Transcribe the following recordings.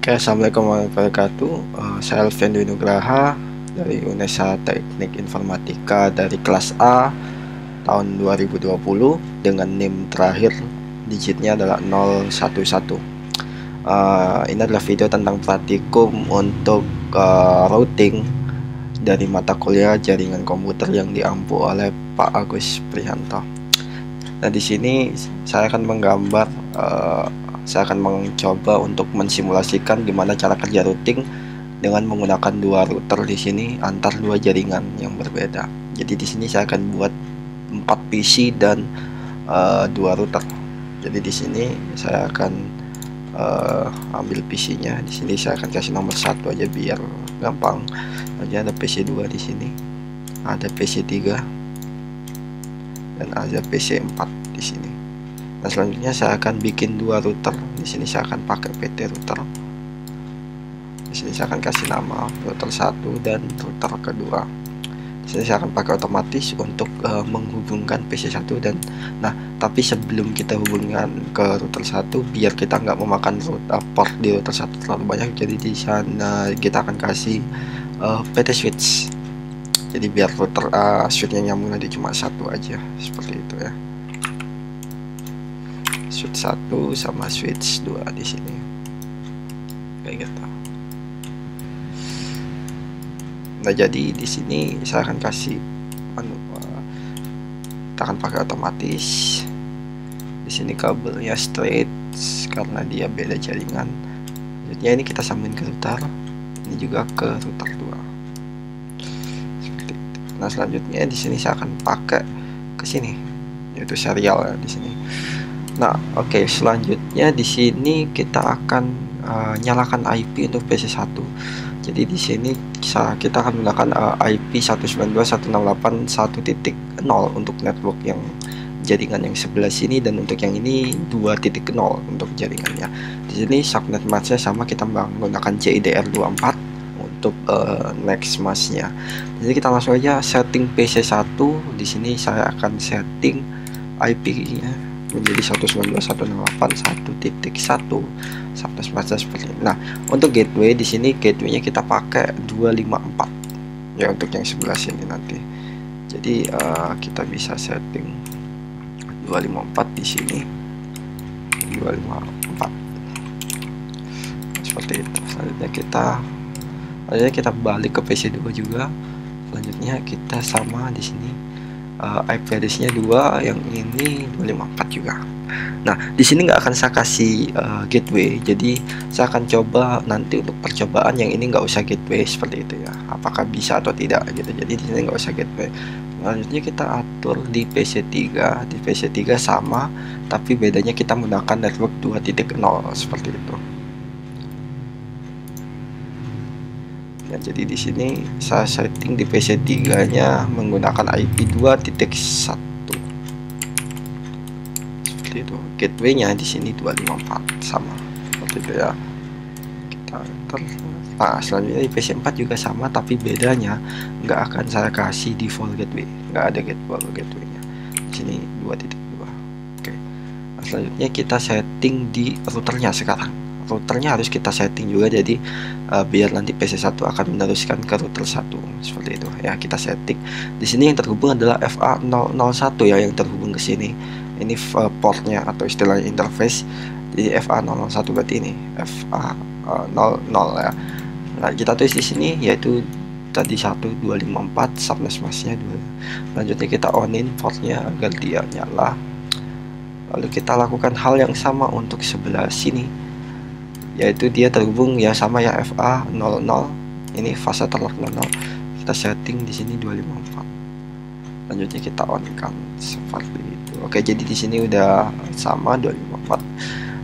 Oke, assalamualaikum warahmatullahi wabarakatuh. Saya Alvin Nugraha dari Unesa Teknik Informatika dari kelas A tahun 2020 dengan NIM terakhir digitnya adalah 011. Ini adalah video tentang praktikum untuk routing dari mata kuliah jaringan komputer yang diampu oleh Pak Agus Prihanto. Nah, di sini saya akan menggambar saya akan mencoba untuk mensimulasikan gimana cara kerja routing dengan menggunakan dua router di sini antar dua jaringan yang berbeda. Jadi di sini saya akan buat 4 PC dan dua router. Jadi di sini saya akan ambil PC-nya. Di sini saya akan kasih nomor 1 aja biar gampang. Aja ada PC 2 di sini. Ada PC 3 dan ada PC 4 di sini. Nah, selanjutnya saya akan bikin dua router. Di sini saya akan pakai PT router. Di sini saya akan kasih nama router 1 dan router kedua. Di sini saya akan pakai otomatis untuk menghubungkan PC 1 dan tapi sebelum kita hubungkan ke router 1 biar kita nggak memakan port di router 1 terlalu banyak, jadi di sana kita akan kasih PT switch. Jadi biar router switch yang nyambung nanti cuma satu aja, seperti itu ya. Switch 1 sama switch 2 di sini. Kayak gitu. Nah, jadi di sini saya akan kasih kita akan pakai otomatis. Di sini kabelnya straight karena dia beda jaringan. Jadi ini kita sambungin ke router. Ini juga ke router 2. Seperti itu. Nah, selanjutnya di sini saya akan pakai ke sini, yaitu serial ya di sini. Nah, oke, selanjutnya di sini kita akan nyalakan IP untuk PC1. Jadi di sini kita akan menggunakan IP 192.168.1.0 untuk network yang jaringan yang sebelah sini, dan untuk yang ini 2.0 untuk jaringannya. Di sini subnet masknya sama, kita menggunakan CIDR24 untuk next masknya. Jadi kita langsung aja setting PC1. Di sini saya akan setting IP-nya menjadi 192.168.1.1 subnet masknya seperti ini. Nah, untuk gateway di sini gateway-nya kita pakai 254 ya untuk yang sebelah sini nanti. Jadi kita bisa setting 254 di sini, 254 seperti itu. Selanjutnya kita balik ke PC2 juga. Selanjutnya kita sama di sini IP address-nya 2, yang ini 254 juga. Nah, di sini nggak akan saya kasih gateway, jadi saya akan coba nanti untuk percobaan yang ini nggak usah gateway seperti itu ya, apakah bisa atau tidak gitu. Jadi di sini nggak usah gateway. Selanjutnya kita atur di PC3. Di PC3 sama, tapi bedanya kita menggunakan network 2.0 seperti itu. Ya, jadi di sini saya setting di PC3-nya menggunakan IP 2.1 seperti itu. Gateway-nya di sini 254 sama seperti itu ya. Nah, selanjutnya di PC4 juga sama, tapi bedanya nggak akan saya kasih default gateway, nggak ada gateway-nya. Di sini 2.2. Oke. Nah, selanjutnya kita setting di routernya sekarang. Routernya harus kita setting juga, jadi biar nanti PC1 akan meneruskan ke router 1 seperti itu ya. Kita setting di sini yang terhubung adalah FA001 ya, yang terhubung ke sini. Ini portnya atau istilahnya interface. Jadi FA001 berarti ini FA00 ya. Nah, kita tulis di sini yaitu tadi 1254 subnet masknya 2. Selanjutnya kita onin portnya agar dia nyala. Lalu kita lakukan hal yang sama untuk sebelah sini, yaitu dia terhubung ya sama ya FA00. Ini fase terlock 00. Kita setting di sini 254. Selanjutnya kita on kan seperti itu. Oke, jadi di sini udah sama 254.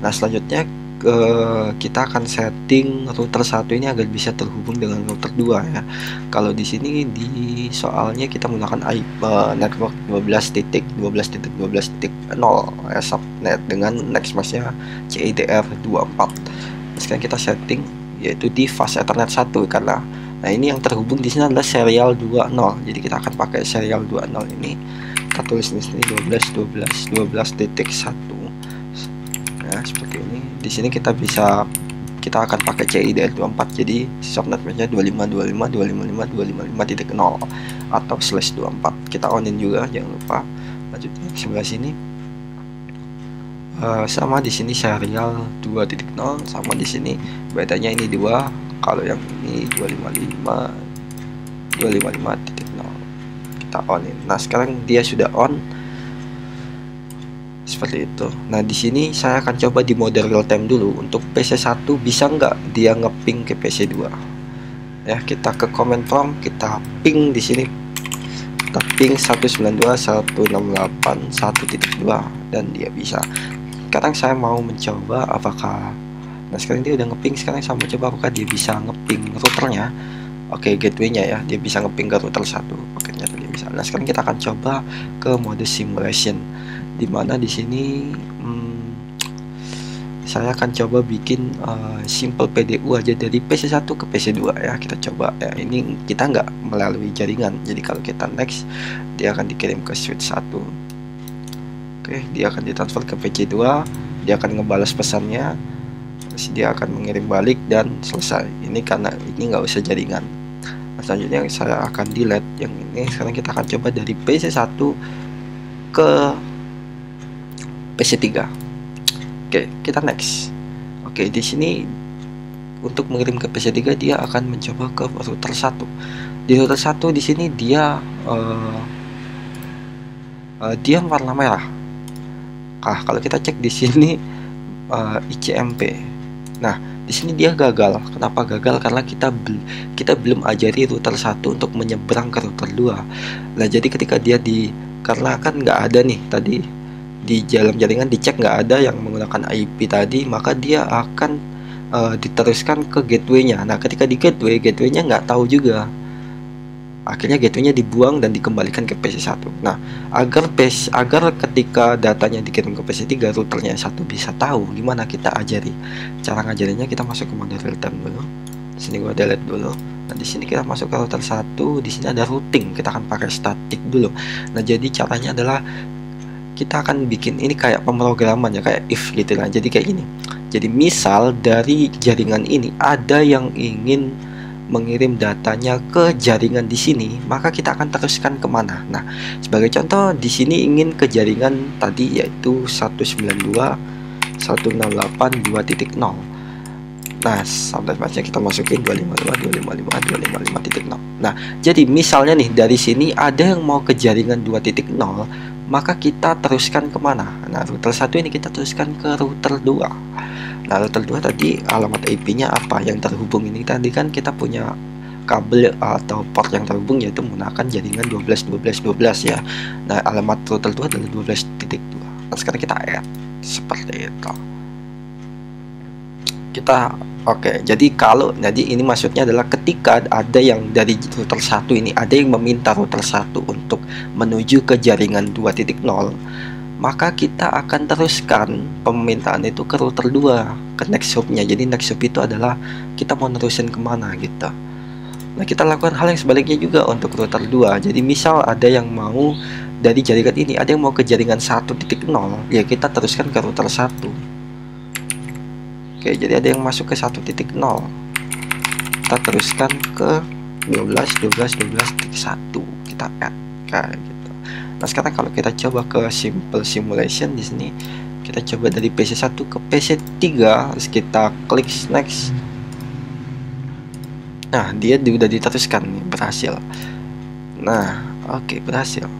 Nah, selanjutnya kita akan setting router 1 ini agar bisa terhubung dengan router 2 ya. Kalau di sini di soalnya kita menggunakan IP network 12.12.12.0 ya, subnet dengan next masknya CIDR24. Sekarang kita setting yaitu di fast Ethernet 1 karena ini yang terhubung di sini adalah serial 20. Jadi kita akan pakai serial 20 ini. Kita tulis di sini 12.12.12.1 ya, seperti ini. Di sini kita bisa kita akan pakai CIDR24, jadi subnet matchnya 25.25.25.25.25.0 atau /24. Kita onin juga, jangan lupa. Lanjutnya ke sebelah sini. Sama di sini serial 2.0, sama di sini bedanya ini 2, kalau yang ini 255.255.0 kita onin. Nah sekarang dia sudah on seperti itu. Nah di sini saya akan coba di mode real time dulu. Untuk PC1 bisa nggak dia ngeping ke PC2 ya. Kita ke command prompt, kita ping di sini, kita ping 192.168.1.2 dan dia bisa. Sekarang saya mau mencoba apakah, nah sekarang dia udah ngeping. Sekarang saya mau coba apakah dia bisa ngeping routernya. Oke, gateway-nya ya, dia bisa ngeping ke router 1. Oke, ternyata dia bisa. Nah sekarang kita akan coba ke mode simulation, dimana di sini saya akan coba bikin simple PDU aja dari PC1 ke PC2 ya. Kita coba ya, ini kita nggak melalui jaringan, jadi kalau kita next dia akan dikirim ke switch 1. Oke, dia akan ditransfer ke PC2, dia akan ngebalas pesannya, terus dia akan mengirim balik dan selesai. Ini karena ini nggak usah jaringan. Nah, selanjutnya saya akan delete yang ini. Sekarang kita akan coba dari PC1 ke PC3. Oke, kita next. Oke, di sini untuk mengirim ke PC3 dia akan mencoba ke router 1. Di router 1 di sini dia dia warna merah. Kalau kita cek di sini ICMP. Nah, di sini dia gagal. Kenapa gagal? Karena kita belum ajari router 1 untuk menyeberang ke router 2. Nah, jadi ketika dia karena kan nggak ada nih tadi di dalam jaringan, dicek nggak ada yang menggunakan IP tadi, maka dia akan diteruskan ke gateway-nya. Nah, ketika di gateway-nya nggak tahu juga. Akhirnya gateway-nya dibuang dan dikembalikan ke PC1. Nah, agar ketika datanya dikirim ke PC3, routernya 1 bisa tahu, gimana kita ajari. Cara ngajarinya kita masuk ke mode real time dulu. Di sini gua delete dulu. Nah, di sini kita masuk ke router 1, di sini ada routing. Kita akan pakai static dulu. Nah, jadi caranya adalah kita akan bikin ini kayak pemrograman ya, kayak if gitu lah. Jadi kayak gini. Jadi misal dari jaringan ini ada yang ingin mengirim datanya ke jaringan di sini, maka kita akan teruskan kemana. Nah, sebagai contoh di sini ingin ke jaringan tadi yaitu 192.168.2.0. Nah, sampai pasnya kita masukin 255.255.255.0. Nah, jadi misalnya nih dari sini ada yang mau ke jaringan 2.0, maka kita teruskan kemana? Nah, router 1 ini kita teruskan ke router 2. Nah, router 2 tadi alamat IP-nya apa yang terhubung ini? Tadi kan kita punya kabel atau port yang terhubung yaitu menggunakan jaringan 12 ya. Nah, alamat router 2 adalah 12.2. Nah, sekarang kita add seperti itu. Jadi ini maksudnya adalah ketika ada yang dari router 1 ini ada yang meminta router 1 untuk menuju ke jaringan 2.0, maka kita akan teruskan permintaan itu ke router 2, ke next hub-nya. Jadi next hub itu adalah kita mau nerusin kemana gitu. Nah, kita lakukan hal yang sebaliknya juga untuk router 2. Jadi misal ada yang mau dari jaringan ini, ada yang mau ke jaringan 1.0, ya kita teruskan ke router 1. Oke, jadi ada yang masuk ke 1.0, kita teruskan ke 12.12.12.1, kita add kayak gitu. Nah, sekarang kalau kita coba ke simple simulation di sini, kita coba dari PC1 ke PC3, terus kita klik next. Nah, dia udah diteruskan nih, berhasil. Nah, oke, berhasil.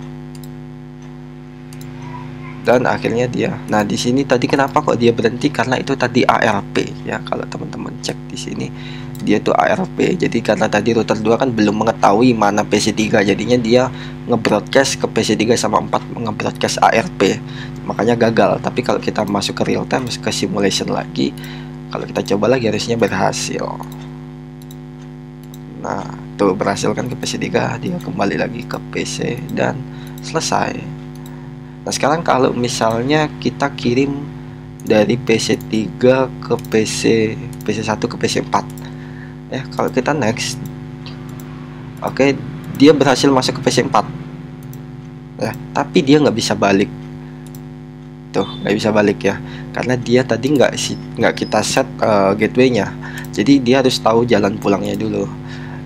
Dan akhirnya dia. Nah, di sini tadi kenapa kok dia berhenti? Karena itu tadi ARP ya. Kalau teman-teman cek di sini, dia tuh ARP. Jadi karena tadi router 2 kan belum mengetahui mana PC3, jadinya dia nge-broadcast ke PC3 sama 4 nge-broadcast ARP. Makanya gagal. Tapi kalau kita masuk ke real time, ke simulation lagi, kalau kita coba lagi harusnya berhasil. Nah, tuh berhasil kan ke PC3, dia kembali lagi ke PC dan selesai. Nah, sekarang kalau misalnya kita kirim dari PC3 ke PC1 ke PC4 ya, kalau kita next, oke, dia berhasil masuk ke PC4 ya, tapi dia nggak bisa balik. itu, nggak bisa balik ya, karena dia tadi nggak kita set gateway-nya. Jadi dia harus tahu jalan pulangnya dulu.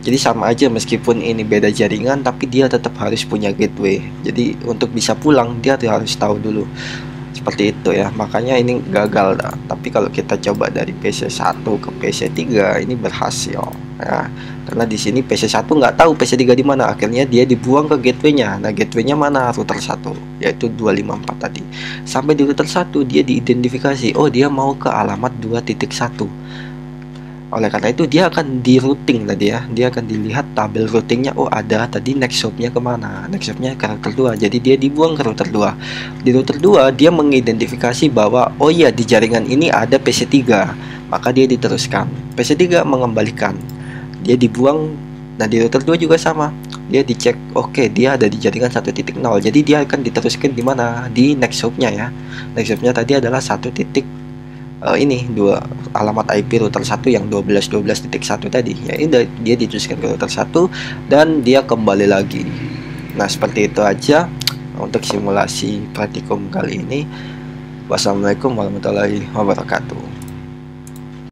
Jadi sama aja, meskipun ini beda jaringan tapi dia tetap harus punya gateway. Jadi untuk bisa pulang dia harus tahu dulu. Seperti itu ya, makanya ini gagal dah. Tapi kalau kita coba dari PC1 ke PC3 ini berhasil ya. Karena di sini PC1 nggak tahu PC3 di mana, akhirnya dia dibuang ke gateway-nya. Nah, gateway-nya mana? Router 1, yaitu 254 tadi. Sampai di router 1 dia diidentifikasi, oh dia mau ke alamat 2.1. Oleh karena itu dia akan di routing tadi ya, dia akan dilihat tabel routingnya, oh ada tadi next hopnya kemana, next hopnya ke router 2, jadi dia dibuang ke router 2. Di router 2 dia mengidentifikasi bahwa oh iya di jaringan ini ada PC3, maka dia diteruskan. PC3 mengembalikan, dia dibuang. Nah di router 2 juga sama, dia dicek, oke dia ada di jaringan 1.0, jadi dia akan diteruskan di mana, di next hopnya ya. Next hopnya tadi adalah 1. Ini dua alamat IP router 1 yang 12.12.1 tadi ya, ini dia diteruskan ke router 1 dan dia kembali lagi. Nah seperti itu aja untuk simulasi praktikum kali ini. Wassalamualaikum warahmatullahi wabarakatuh.